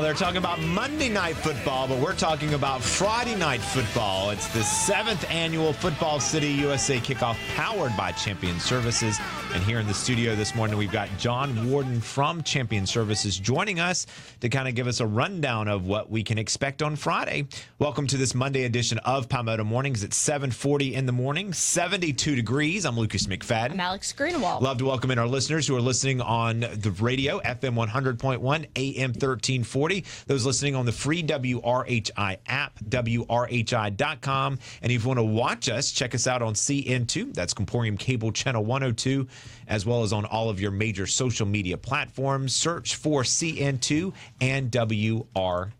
they're talking about Monday Night Football, but we're talking about Friday Night Football. It's the 7th annual Football City USA Kickoff powered by Champion Services. And here in the studio this morning, we've got John Worden from Champion Services joining us to kind of give us a rundown of what we can expect on Friday. Welcome to this Monday edition of Palmetto Mornings. It's 7:40 in the morning, 72 degrees. I'm Lucas McFadden. I'm Alex Greenawalt. Love to welcome in our listeners who are listening on the radio, FM 100.1, AM 1340. Those listening on the free WRHI app, WRHI.com. And if you want to watch us, check us out on CN2. That's Comporium Cable Channel 102, as well as on all of your major social media platforms. Search for CN2 and WRHI.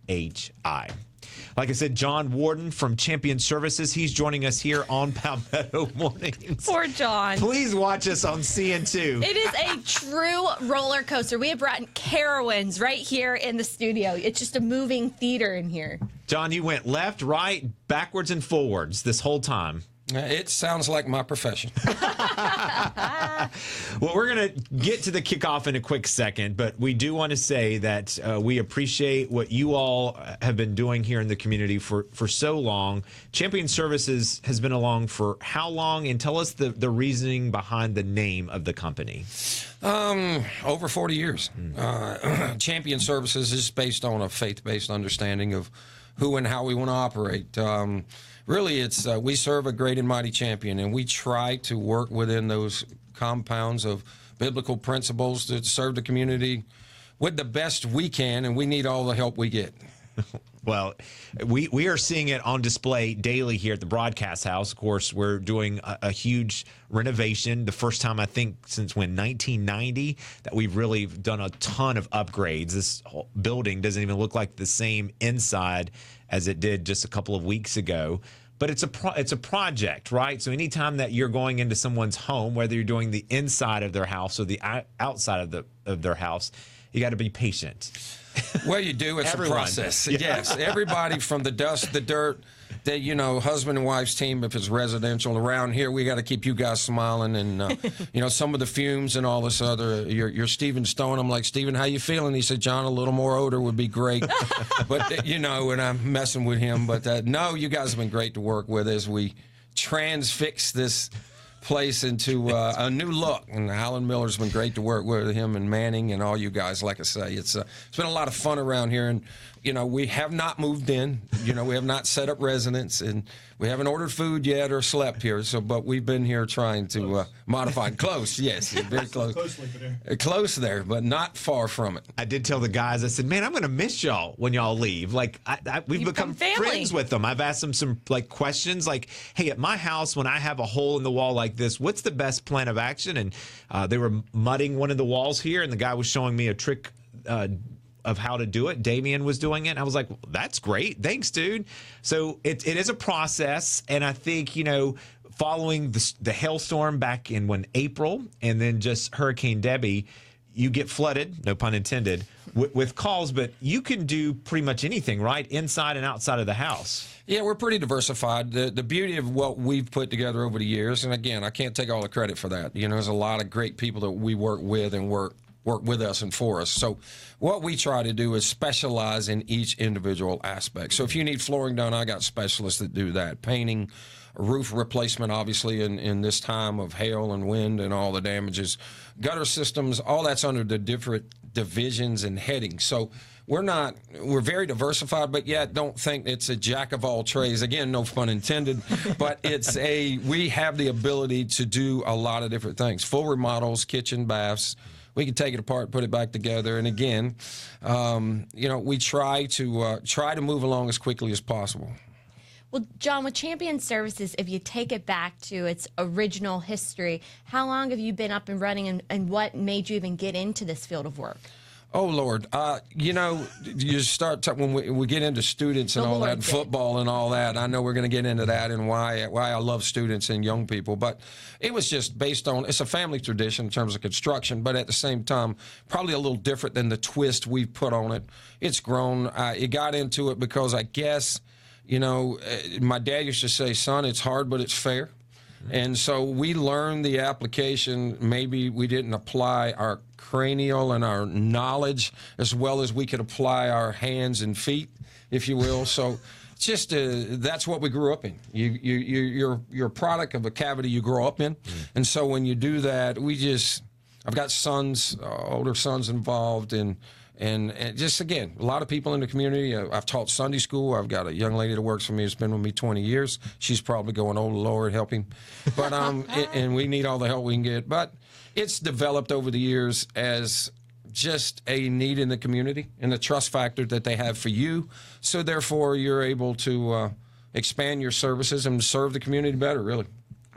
Like I said, John Worden from Champion Services. He's joining us here on Palmetto Mornings. Poor John. Please watch us on CN2. It is a true roller coaster. We have brought Carowinds right here in the studio. It's just a moving theater in here. John, you went left, right, backwards, and forwards this whole time. It sounds like my profession. Well, we're going to get to the kickoff in a quick second, but we do want to say that we appreciate what you all have been doing here in the community for so long. Champion Services has been along for how long? And tell us the reasoning behind the name of the company. Over 40 years. Champion Services is based on a faith-based understanding of who and how we want to operate. Really, it's we serve a great and mighty champion, and we try to work within those compounds of biblical principles to serve the community with the best we can, and we need all the help we get. Well, we are seeing it on display daily here at the Broadcast House. Of course, we're doing a huge renovation. The first time, I think, since 1990 that we've really done a ton of upgrades. This whole building doesn't even look like the same inside as it did just a couple of weeks ago. But it's a project, right? So anytime that you're going into someone's home, whether you're doing the inside of their house or the outside of their house, you got to be patient. Well, you do. It's Everyone. a process. Yeah. Yes. Everybody from the dust, the dirt, the, husband and wife's team, if it's residential. Around here, we got to keep you guys smiling. And, some of the fumes and all this other. You're Stephen Stone. I'm like, Stephen, how you feeling? He said, John, a little more odor would be great. But, and I'm messing with him. But, no, you guys have been great to work with as we transfix this place into a new look, and Alan Miller's been great to work with him, and Manning and all you guys. Like I say, it's been a lot of fun around here, and we have not moved in, we have not set up residence, and we haven't ordered food yet or slept here. But we've been here trying to modify close. Yes, very close. Close there, but not far from it. I did tell the guys, I said, man, I'm going to miss y'all when y'all leave. Like, we've become friends with them. I've asked them some questions like, hey, at my house, when I have a hole in the wall like this, what's the best plan of action? And they were mudding one of the walls here, and the guy was showing me a trick of how to do it. Damien was doing it. And I was like, well, that's great. Thanks, dude. So it is a process. And I think, following the hailstorm back in April and then just Hurricane Debbie, you get flooded, no pun intended, with calls, but you can do pretty much anything, right? Inside and outside of the house. Yeah, we're pretty diversified. The beauty of what we've put together over the years, and again, I can't take all the credit for that. There's a lot of great people that we work with and work with us and for us. So what we try to do is specialize in each individual aspect. So if you need flooring done, I got specialists that do that. Painting, roof replacement, obviously, in this time of hail and wind and all the damages. Gutter systems, all that's under the different divisions and headings. So we're very diversified, but yet don't think it's a jack of all trades. Again, no pun intended, but we have the ability to do a lot of different things. Full remodels, kitchen, baths. We can take it apart, put it back together, and again, we try to move along as quickly as possible. Well, John, with Champion Services, if you take it back to its original history, how long have you been up and running, and what made you even get into this field of work? Oh, Lord. You start when we get into students and all that, and football and all that. I know we're going to get into that and why I love students and young people. But it was just based on, it's a family tradition in terms of construction, but at the same time, probably a little different than the twist we've put on it. It's grown. It got into it because I guess, my dad used to say, son, it's hard, but it's fair. And so we learned the application. Maybe we didn't apply our cranial and our knowledge as well as we could apply our hands and feet, if you will. So just that's what we grew up in. You're a product of a cavity you grow up in. And so when you do that, I've got sons, older sons involved, and just, again, a lot of people in the community. I've taught Sunday school. I've got a young lady that works for me that's been with me 20 years. She's probably going, oh, Lord, help him. But and we need all the help we can get. But it's developed over the years as just a need in the community and the trust factor that they have for you. So, therefore, you're able to expand your services and serve the community better, really.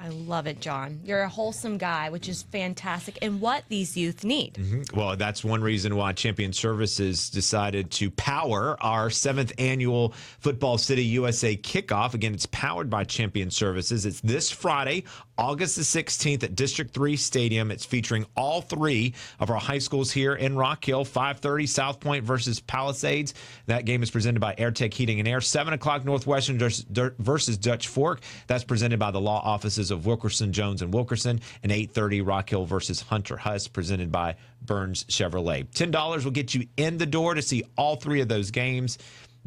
I love it, John. You're a wholesome guy, which is fantastic, and what these youth need. Well, that's one reason why Champion Services decided to power our 7th annual Football City USA Kickoff. Again, it's powered by Champion Services. It's this Friday, August the 16th at District 3 Stadium. It's featuring all 3 of our high schools here in Rock Hill. 5:30, South Point versus Palisades. That game is presented by AirTech Heating and Air. 7 o'clock, Northwestern versus Dutch Fork. That's presented by the law offices of Wilkerson, Jones, and Wilkerson. And 8:30, Rock Hill versus Hunter Huss, presented by Burns Chevrolet. $10 will get you in the door to see all 3 of those games.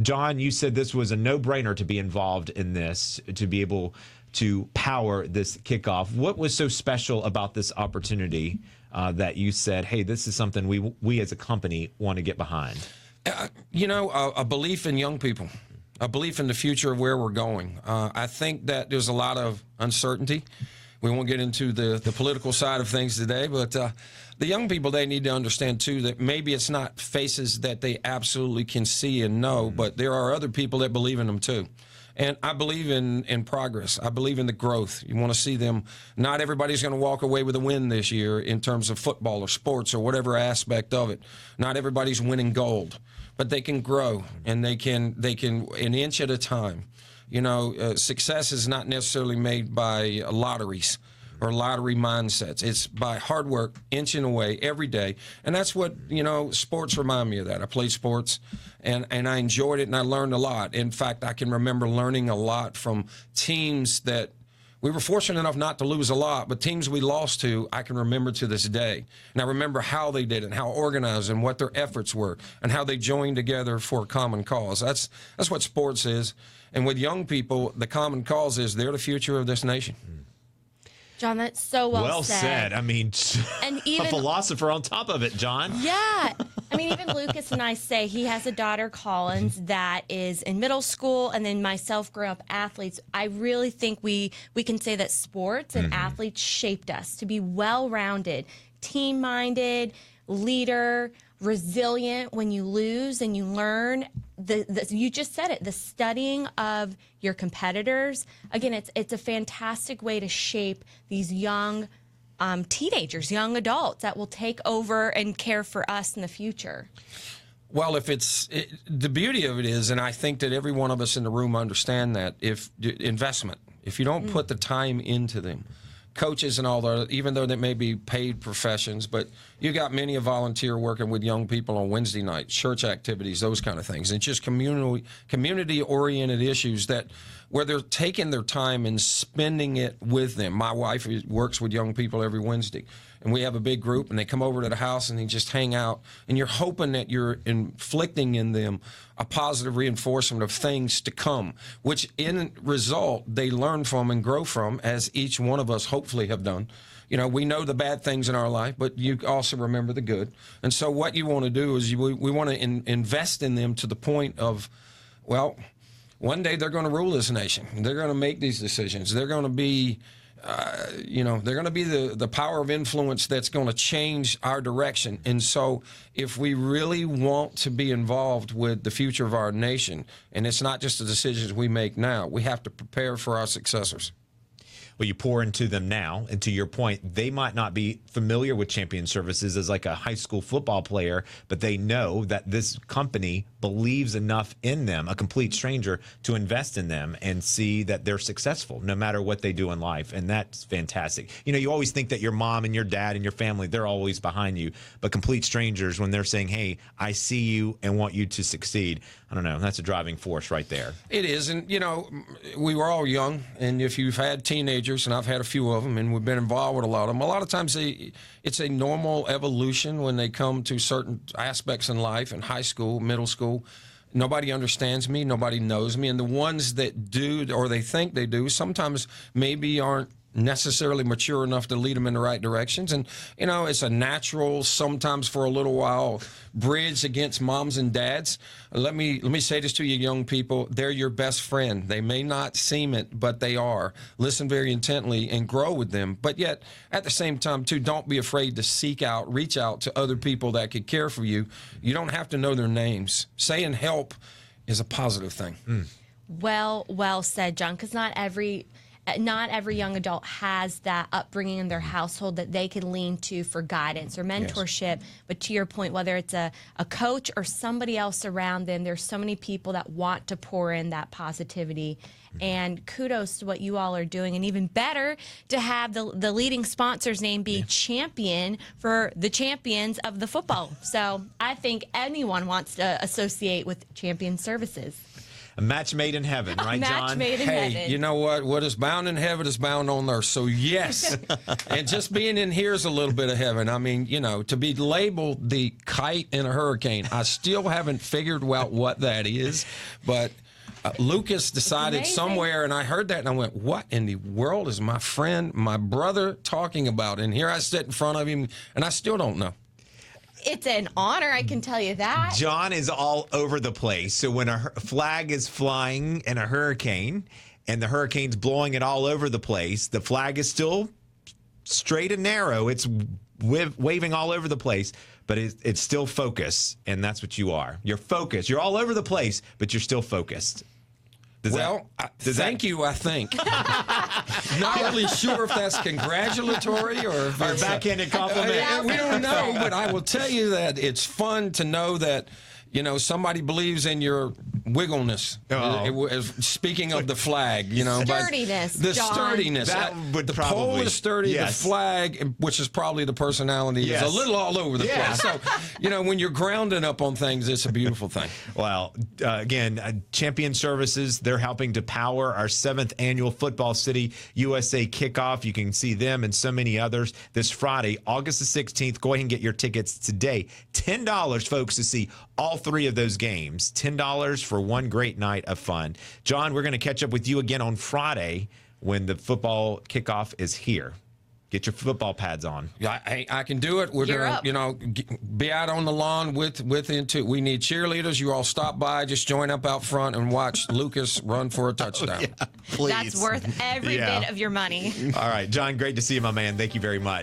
John, you said this was a no-brainer to be involved in this, to be able to power this kickoff. What was so special about this opportunity that you said, hey, this is something we as a company want to get behind? A belief in young people, a belief in the future of where we're going. I think that there's a lot of uncertainty. We won't get into the political side of things today, but the young people, they need to understand, too, that maybe it's not faces that they absolutely can see and know, but there are other people that believe in them, too. And I believe in progress. I believe in the growth. You want to see them. Not everybody's going to walk away with a win this year in terms of football or sports or whatever aspect of it. Not everybody's winning gold, but they can grow, and they can an inch at a time. Success is not necessarily made by lotteries or lottery mindsets. It's by hard work, inching away every day. And that's what, sports remind me of that. I played sports, and I enjoyed it, and I learned a lot. In fact, I can remember learning a lot from teams that we were fortunate enough not to lose a lot, but teams we lost to, I can remember to this day. And I remember how they did it, and how organized, and what their efforts were, and how they joined together for a common cause. That's what sports is. And with young people, the common cause is they're the future of this nation. John, that's so well said. I mean, and even, a philosopher on top of it, John. Yeah. I mean, even Lucas and I say he has a daughter, Collins, that is in middle school, and then myself grew up athletes. I really think we can say that sports and athletes shaped us to be well-rounded, team-minded, leader, resilient when you lose, and you learn you just said it, the studying of your competitors. Again, it's a fantastic way to shape these young teenagers, young adults that will take over and care for us in the future. Well, the beauty of it is, and I think that every one of us in the room understand that, investment, if you don't put the time into them, coaches and all that, even though they may be paid professions, but you got many a volunteer working with young people on Wednesday night, church activities, those kind of things, and just community-oriented issues where they're taking their time and spending it with them. My wife works with young people every Wednesday, and we have a big group, and they come over to the house and they just hang out, and you're hoping that you're inflicting in them a positive reinforcement of things to come, which in result they learn from and grow from, as each one of us hopefully have done. We know the bad things in our life, but you also remember the good. And so what you want to do is we want to invest in them to the point of, well, one day they're going to rule this nation. They're going to make these decisions. They're going to be they're going to be the power of influence that's going to change our direction. And so if we really want to be involved with the future of our nation, and it's not just the decisions we make now, we have to prepare for our successors. Well, you pour into them now, and to your point, they might not be familiar with Champion Services as like a high school football player, but they know that this company believes enough in them, a complete stranger, to invest in them and see that they're successful no matter what they do in life. And that's fantastic. You always think that your mom and your dad and your family, they're always behind you, but complete strangers, when they're saying, hey, I see you and want you to succeed, I don't know, that's a driving force right there. It is. And, we were all young, and if you've had teenagers, teenagers, and I've had a few of them, and we've been involved with a lot of them. A lot of times it's a normal evolution when they come to certain aspects in life, in high school, middle school. Nobody understands me. Nobody knows me. And the ones that do, or they think they do, sometimes maybe aren't necessarily mature enough to lead them in the right directions. And, you know, it's a natural, sometimes for a little while, bridge against moms and dads. Let me say this to you, young people. They're your best friend. They may not seem it, but they are. Listen very intently and grow with them. But yet, at the same time, too, don't be afraid to seek out, reach out to other people that could care for you. You don't have to know their names. Saying help is a positive thing. Well said, John, because not every young adult has that upbringing in their household that they can lean to for guidance or mentorship. Yes. But to your point, whether it's a coach or somebody else around them, there's so many people that want to pour in that positivity. And kudos to what you all are doing. And even better to have the leading sponsor's name be champion for the champions of the football. So I think anyone wants to associate with Champion Services. A match made in heaven, right, John? Match made in heaven. Hey, you know what? What is bound in heaven is bound on earth. So, yes. And just being in here is a little bit of heaven. I mean, you know, to be labeled the kite in a hurricane, I still haven't figured out what that is. But Lucas decided somewhere, and I heard that, and I went, what in the world is my friend, my brother, talking about? And here I sit in front of him, and I still don't know. It's an honor, I can tell you that. John is all over the place. So when a flag is flying in a hurricane and the hurricane's blowing it all over the place, the flag is still straight and narrow. It's waving all over the place, but it's still focused, and that's what you are. You're focused. You're all over the place, but you're still focused. Thank you, I think. Not really sure if that's congratulatory or if it's a backhanded compliment. We don't know, but I will tell you that it's fun to know that, you know, somebody believes in your wiggleness. Speaking of the flag, you know, sturdiness, the John. Sturdiness. The pole is sturdy. Yes. The flag, which is probably the personality, is a little all over the place. So, you know, when you're grounding up on things, it's a beautiful thing. Well, again, Champion Services, they're helping to power our 7th annual Football City USA Kickoff. You can see them and so many others this Friday, August the 16th. Go ahead and get your tickets today. $10, folks, to see all 3 of those games. $10 for one great night of fun. John, we're going to catch up with you again on Friday when the football kickoff is here. Get your football pads on. Yeah, I can do it. We're going to, you know, be out on the lawn with we need cheerleaders. You all stop by, just join up out front and watch Lucas run for a touchdown. Please. That's worth every bit of your money. All right, John, great to see you, my man. Thank you very much.